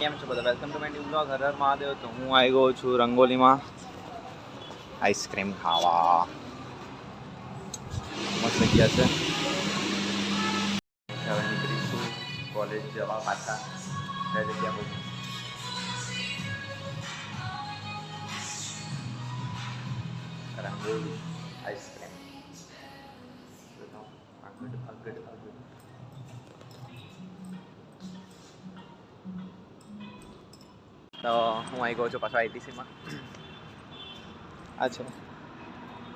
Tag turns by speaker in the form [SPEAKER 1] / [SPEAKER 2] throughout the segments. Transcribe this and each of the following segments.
[SPEAKER 1] કેમ છો બધા? Welcome to my new blog હર હર મહાદેવ. તો હું આવી ગયો છું રંગોલીમાં આઈસ્ક્રીમ ખાવા. મસ્ત જગ્યા છે. હવે નીકળીશું કોલેજ જવા પાછા. બે જગ્યા બહુ રંગોલી આઈસ્ક્રીમ આગળ આગળ આગળ. તો હું આવી ગયો છું પાછો આઈટીસીમાં. આ છે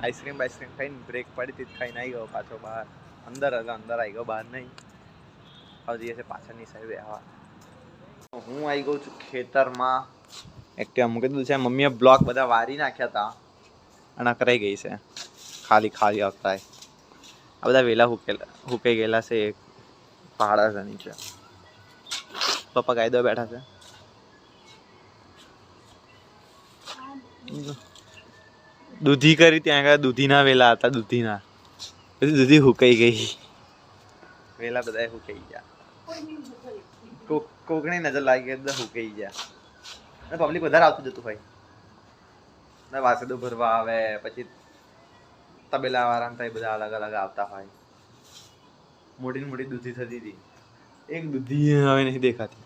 [SPEAKER 1] આઈસ્ક્રીમ બાઈસ્ક્રીમ ખાઈને બ્રેક પડી હતી, ખાઈને આવી ગયો પાછો બહાર. અંદર આવી ગયો, બહાર નહીં. હવે જઈએ છે પાછળની સાઈડે આવા. હું આવી ગયો છું ખેતરમાં. એક્ટિવા મૂકી દીધું છે. મમ્મીએ બ્લોક બધા વારી નાખ્યા હતા અને કરાઈ ગઈ છે. ખાલી ખાલી અકરાય. આ બધા વેલા હુકાઈ ગયેલા છે. એક પહાડા છે નીચે. પપ્પા ગાય દો બેઠા છે. દૂધી કરી ત્યાં આગળ દૂધીના વેલા હતા. દૂધીના પછી દૂધી હુકાઈ ગઈ. વેલા બધા હુકાઈ ગયા. કોકની નજર લાગી ગઈ, બધા હુકાઈ ગયા. અને પબ્લિક વધારે આવતું જતું હોય. વાસદો ભરવા આવે, પછી તબેલા વાળા બધા અલગ અલગ આવતા હોય. મોટી મોટી દૂધી થતી હતી. એક દૂધી હવે નહીં દેખાતી.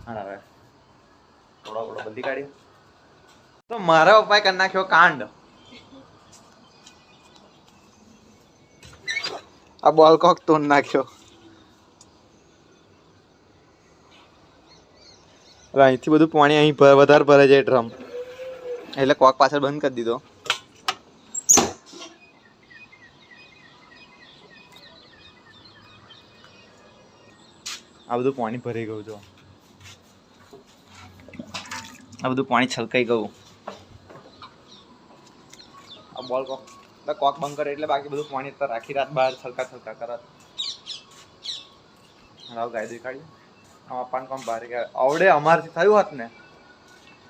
[SPEAKER 1] હા હવે થોડો બધી કાઢ્યો. તો મારા પપ્પાએ કરી નાખ્યો કાંડ. આ બોલ કોક તોડ નાખ્યો. અહીંથી બધું પાણી અહીં વધારે ભરાઈ જાય ડ્રમ, એટલે કોક પાછળ બંધ કરી દીધો. આ બધું પાણી ભરાઈ ગયું છે. આ બધું પાણી છલકાઈ ગયું. આ બોલ કોક બંધ કરે એટલે બાકી બધું પાણી આખી રાત બહાર છલકા કરત. ગાય દઈ કાઢ્યું. આ પપ્પાને કામ બહાર ગયા. આવડે અમારથી થયું હોત ને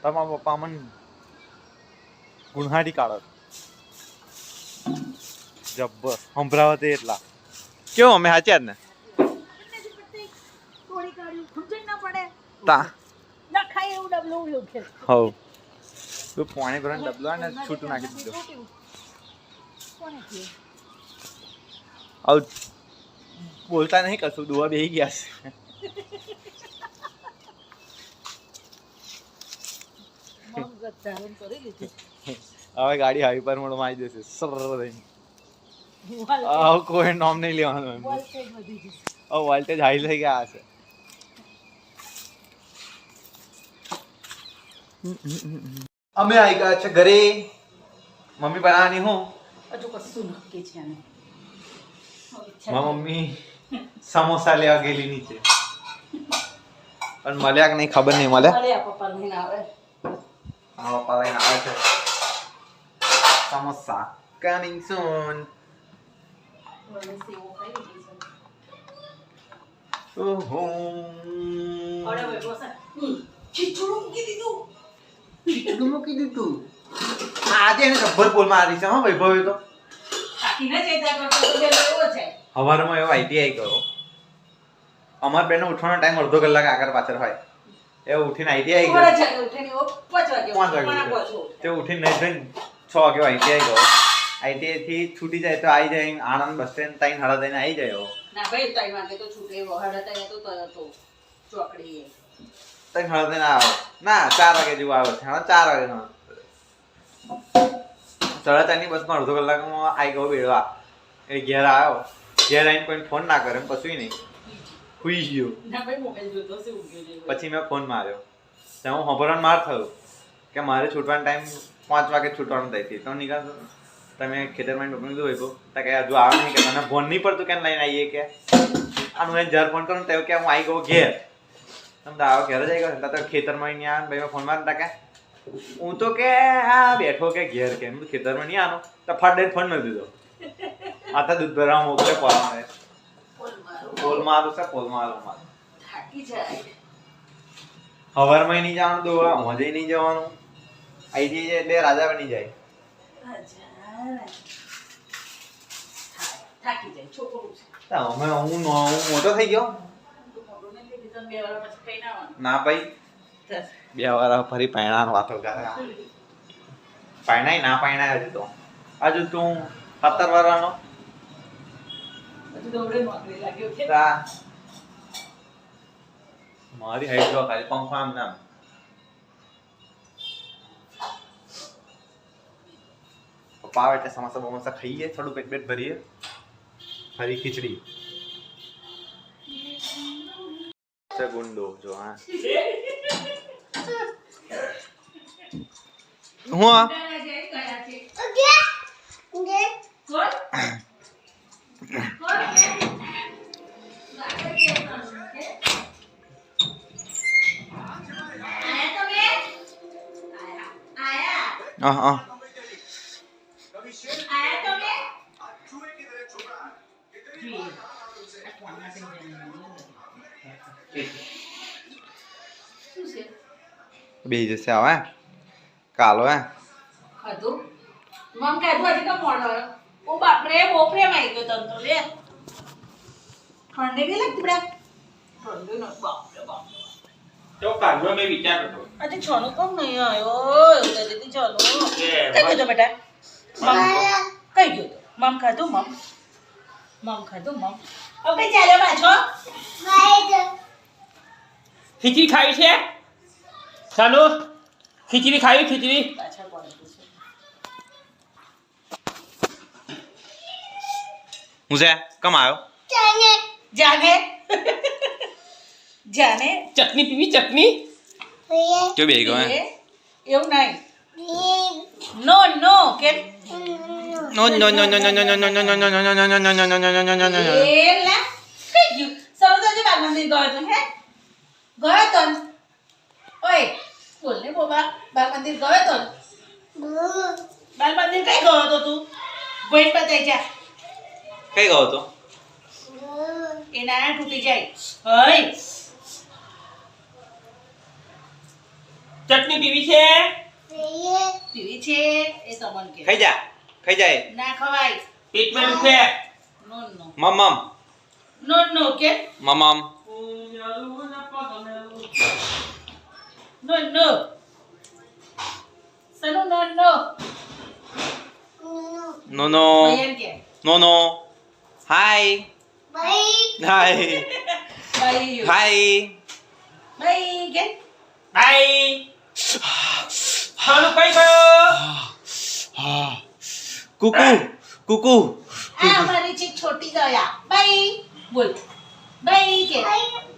[SPEAKER 1] તો મારા પપ્પા મને ગુણહાટી કાઢત. જબ્બર સંભળાવત એટલા કેવું અમે સાચ્યા જ ને. પાણી ભરવાનું ડબલો ને છૂટું નાખી દીધું. બોલતા નહીં કશું, દુઆ બેહી ગયા છે. હવે ગાડી હાઈપર મોડમાં આવી જશે. કોઈ નોમ નહીં લેવાનું. વોલ્ટેજ હાઈ થઈ ગયા હશે. અમે આવી ગયા છે ઘરે. મમ્મી બનાવવાની હું
[SPEAKER 2] હજુ કશું નક્કી છે ને.
[SPEAKER 1] મમ્મી સમોસા લેવા ગયેલી નીચે, પણ મળ્યા કે નહીં ખબર નહીં. મળ્યા
[SPEAKER 2] પપ્પા લઈને આવે.
[SPEAKER 1] પપ્પા લઈને આવે છે સમોસા. કમિંગ સૂન. ઓહો
[SPEAKER 2] ચીચડું
[SPEAKER 1] મૂકી દીધું. આજે એને રબર બોલ મારી છે. હા વૈભવ તો સવારમાં એવો આઈટીઆઈ ગયો. અમાર બેનો ઉઠવાનો ટાઈમ અડધો કલાક આગળ પાછળ હોય. એ ઉઠીને આઈટીઆઈ ગયો. 5 વાગે તે ઉઠીને નહીં થઈને 6 વાગે આઈટીઆઈ ગયો. આઈટીઆઈ થી છૂટી જાય તો આવી જાય આણંદ બસ સ્ટેન્ડ 3:30 આવી જાય.
[SPEAKER 2] ના ભાઈ 3 વાગે તો છૂટે. 3:30 તો ચોકડી
[SPEAKER 1] 3:30 આવે ના 4 વાગે જેવું આવે. 4 વાગે 4:30 બસમાં અડધો કલાકમાં આવી ગયો બેડવા. એ ઘેર આવ્યો. ઘેર આવીને કોઈ ફોન ના કરે, કશું નહીં, સુઈ ગયો. પછી મેં ફોન માર્યો. ત્યાં હું હંભરણ માર થયો કે મારે છૂટવાનો ટાઈમ 5 વાગે છૂટવાનું થઈ. તો નીકળતો તમે ખેતરમાં ડોકું લીધું હોય તો કે હજુ આવે નહીં, કે મને ફોન નહીં પડતું કેમ લઈને આવીએ. કે આનું એને જયારે ફોન કરું તો કે હું આવી ગયો ઘેર. તમે આવો ઘેર જ આવી ગયો તો ખેતરમાં નહીં આવે. ભાઈ મેં ફોન મારતા કે હું તો કે આ બેઠો કે ઘેર કે ખેતરમાં નહીં આનો તો ફટ દઈને ફોન નથી દીધો. આ તો દૂધ ભરવા મોકલે પોલ મારું છે. પોલ મારું હવારમાં નહીં જવાનું, દોવા મોજે નહીં જવાનું. આઈટી જાય એટલે રાજા બની જાય.
[SPEAKER 2] થાકી જાય છોકરું છે.
[SPEAKER 1] હું મોટો થઈ ગયો. ના ભાઈ 2 વાર ફરી પૈણાનો વાતો કરે પૈણાય ના પૈણાય હજુ તું 17 વાળાનો મારી હાઈટ જો ખાલી પંખો આમ નામ પાવ એટલે સમોસા બમોસા ખાઈએ થોડું પેટ ભરીએ ફરી ખીચડી ગુંડો જો હા હું બે જશે આવે કાલો હે
[SPEAKER 2] ખાધું મમ ખાધું હજી તો મોડો ઓ બાપરે બોપરે માં ગયો તમ તો લે ઠંડી નહીં લાગતી બડા ઠંડી ન બાપરે બાપ
[SPEAKER 3] તો કાઢવા મેં વિચાર કરતો
[SPEAKER 2] આજે છોનો કોમ નહીં આયો એવું દીદી ચાલો કઈ ગયો બેટા મમ કઈ ગયો મમ ખાધું મમ ખાધું મમ હવે કઈ ચાલ્યો પાછો
[SPEAKER 3] ખીચડી ખાવી છે ચાલો ખીચડી ખાવી ખીચડી
[SPEAKER 2] પાછા કોણ છે
[SPEAKER 1] હું છે કમ આવ્યો
[SPEAKER 2] જાને જાને
[SPEAKER 3] ચટણી પીવી ચટણી
[SPEAKER 1] જો બે ગયો હે
[SPEAKER 2] એવું નહીં નો નો કે
[SPEAKER 1] નો નો નો નો નો નો નો નો નો નો નો નો નો નો નો નો નો
[SPEAKER 2] એલા કઈ ગયું સૌ તો બાલ મંદિર ગયો તો હે ગયો તો ઓય બોલ ને બોબા બાલ મંદિર ગયો તો બાલ મંદિર કઈ ગયો તો તું બોલ બતાઈ જા
[SPEAKER 1] કઈ ગયો તો
[SPEAKER 2] એના તૂટી જાય હય
[SPEAKER 3] ચટણી પીવી છે
[SPEAKER 2] પીવી છે એ તમન કે
[SPEAKER 1] ખાઈ જાય
[SPEAKER 2] ના ખવાય
[SPEAKER 3] પેટમાં દુખે
[SPEAKER 2] નો નો
[SPEAKER 1] મમ
[SPEAKER 2] નો નો કે
[SPEAKER 1] મમ
[SPEAKER 2] નો નો સનુ નો નો
[SPEAKER 1] નો નો
[SPEAKER 2] ભૈયા કે
[SPEAKER 1] નો નો હાય હાય
[SPEAKER 2] ભાઈ
[SPEAKER 1] હાય
[SPEAKER 2] ભાઈ કે
[SPEAKER 3] ભાઈ ચાલો કઈ ગયો
[SPEAKER 1] કુકુ કુકુ
[SPEAKER 2] આ અમારી ચીક છોટી ગયા ભાઈ બોલ ભાઈ કે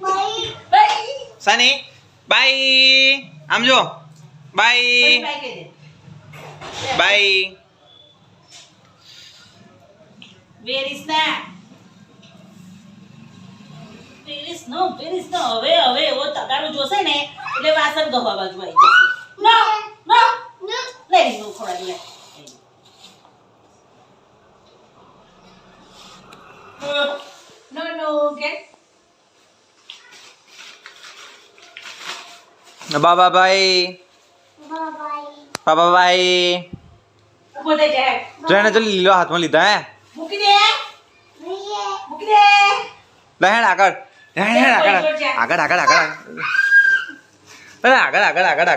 [SPEAKER 2] ભાઈ
[SPEAKER 1] સની બાય આમ જો બાય
[SPEAKER 2] ભાઈ કે દે
[SPEAKER 1] બાય
[SPEAKER 2] વેર ઇઝ ના પેરિસ નો હવે એવો તગારો જોશે ને એટલે વાસણ ગવા બાજુ આવી જશે નો નો લે નો ખોડા લે નો નો કે
[SPEAKER 1] બાબા ભાઈ બાબા ભાઈ
[SPEAKER 2] ઉભો થઈ જાય
[SPEAKER 1] જો એને જો લીલો હાથમાં લીધા હે
[SPEAKER 2] મૂકી દે
[SPEAKER 1] લહેણ આગળ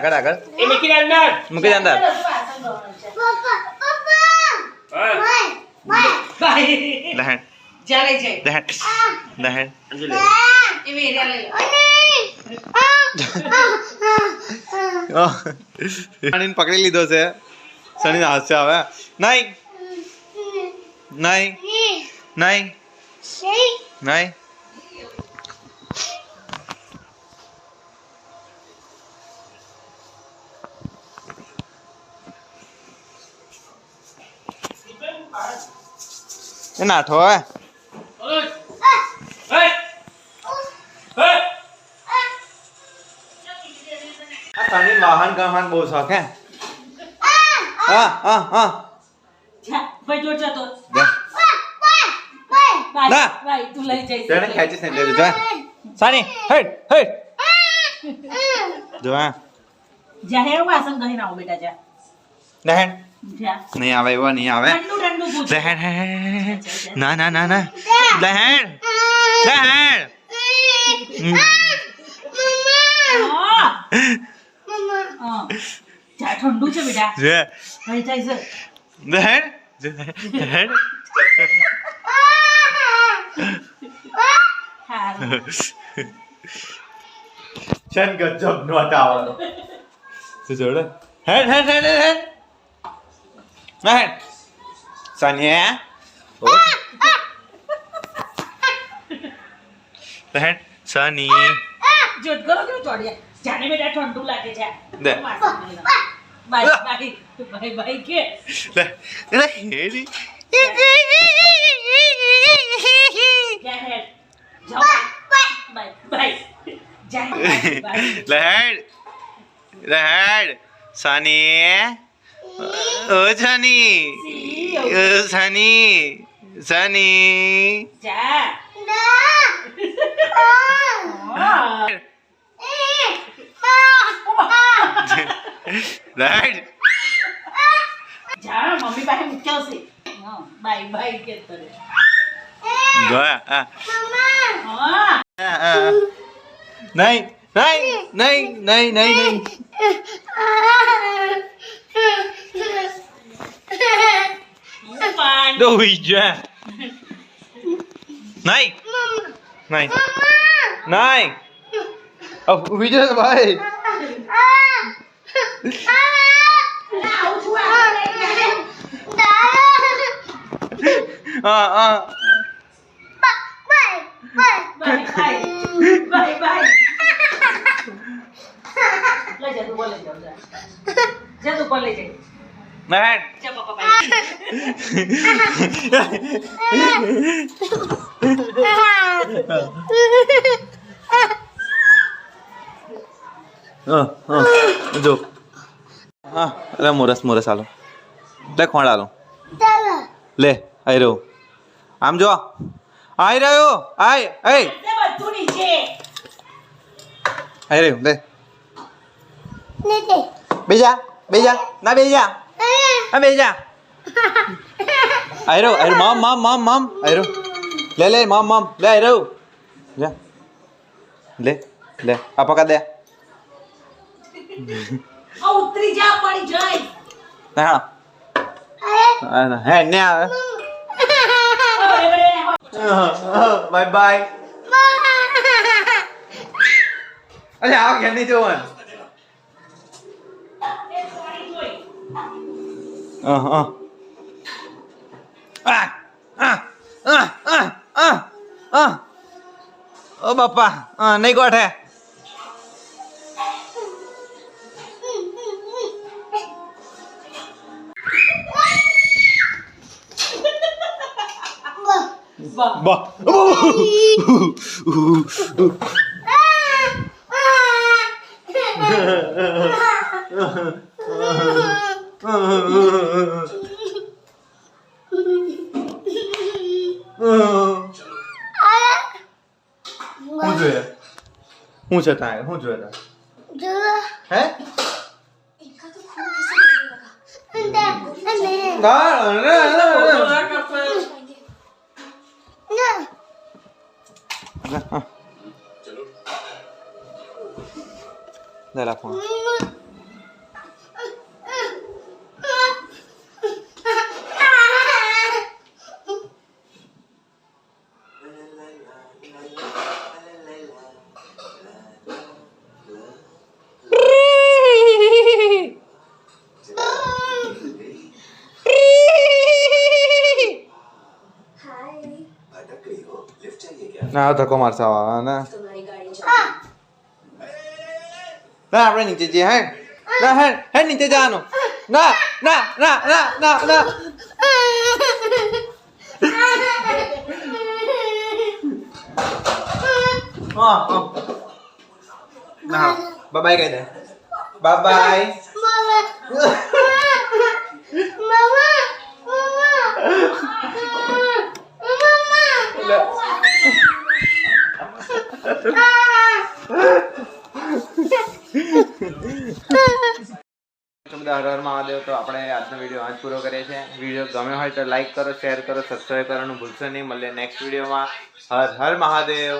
[SPEAKER 1] આગળ
[SPEAKER 3] એ મૂકી દે અંદર
[SPEAKER 1] મૂકી દે અંદર
[SPEAKER 2] ભાઈ
[SPEAKER 1] લહેણ
[SPEAKER 2] ચાલે છે
[SPEAKER 1] લહેણ
[SPEAKER 2] એ વેરા લઈ
[SPEAKER 1] સણીને પકડી લીધો છે સણીને હાસ્ય આવે નહીં નહીં નહીં નહીં એ નાઠો હે સણી વાહન ગહન બહુ શોખ હે હા
[SPEAKER 2] જા ભાઈ જોડ જતો
[SPEAKER 1] ના.
[SPEAKER 2] ભાઈ તું લઈ જઈશ
[SPEAKER 1] તેને ખેંચી ને જો સણી હેડ જો હા
[SPEAKER 2] જા હે વાસણ ગઈ ના બેટા જા
[SPEAKER 1] લહેણ
[SPEAKER 2] જા
[SPEAKER 1] નહીં આવે એવો નહીં આવે
[SPEAKER 2] ઠંડુ પૂછ
[SPEAKER 1] લહેણ ના લહેણ લહેણ
[SPEAKER 2] હા જા ઠંડુ છે બેટા
[SPEAKER 1] જે
[SPEAKER 2] ભાઈ જાય છે
[SPEAKER 1] દેડ દેડ
[SPEAKER 2] હારું
[SPEAKER 1] શન ગજબ નોટ આવવાનો તો જોડે હેડ હેડ હેડ હેડ ના હેડ સાનિયા ઓ હેડ સાની
[SPEAKER 2] જોત કરો કેવું ચોડિયા જાને બેટા ઠંડુ લાગે છે
[SPEAKER 1] દે.
[SPEAKER 2] બાય બાય બાય બાય કે
[SPEAKER 1] લે લે હેડી
[SPEAKER 2] જા હેડ જાઓ બાય બાય જા બાય
[SPEAKER 1] લહેડ લહેડ સાની ઓ સાની ઓ સાની સાની
[SPEAKER 2] જા હા
[SPEAKER 1] લહેડ
[SPEAKER 2] જા મમ્મી પાસે મૂક્યો છે હા બાય બાય કે તરે
[SPEAKER 1] ગોયા
[SPEAKER 2] હા
[SPEAKER 1] નહીં નહીં નહીં નહીં નહીં નહીં
[SPEAKER 2] Fun.
[SPEAKER 1] ડોઈ જા નહીં નહીં નહીં ઉભી જા ભાઈ હા હા
[SPEAKER 2] Bye bye. Bye bye. લઈ જા તું બોલે જા જા તું બોલે જા
[SPEAKER 1] નહીં
[SPEAKER 2] જા પપ્પા બાય
[SPEAKER 1] જો હા અરે મોરસ મોરસ આલો લે ખોણ આલો લે આઈ રહ્યો આમ જો આઈ રહ્યો આય આય
[SPEAKER 2] બધું નીચે
[SPEAKER 1] આઈ રહ્યો લે બેજા બેજા ના બેજા હા બેજા આઈ રહ્યો મમ મમ મમ મમ આઈ રહ્યો લે લે મમ મમ લે આઈ રહ્યો જા લે લે આ પકા દે
[SPEAKER 2] આ ઉતરી જા પડી જાય
[SPEAKER 1] હા હે ને આવે બાય બાય અરે આ ઘેર નહીં જોવાનું ઓ બાપા નહીં ગોઠે
[SPEAKER 2] વાહ
[SPEAKER 1] હું જોઈએ હું છે તારે હું જોઈએ તારે હે દે લા ફોન ના ધક્કો મારશે આવા ના ના આપણે નીચે જઈએ હે ના હે હે નીચે જવાનું ના ના ના ના ના ના હા હા ના બાય કહી દે બાય બધા હર હર મહાદેવ. તો આપણે આજનો વિડીયો આજ પૂરો કરીએ છીએ. વિડીયો ગમ્યો હોય તો લાઈક કરો, શેર કરો, સબસ્ક્રાઈબ કરવાનું ભૂલશો નહીં. મળીએ નેક્સ્ટ વિડીયોમાં. હર હર મહાદેવ.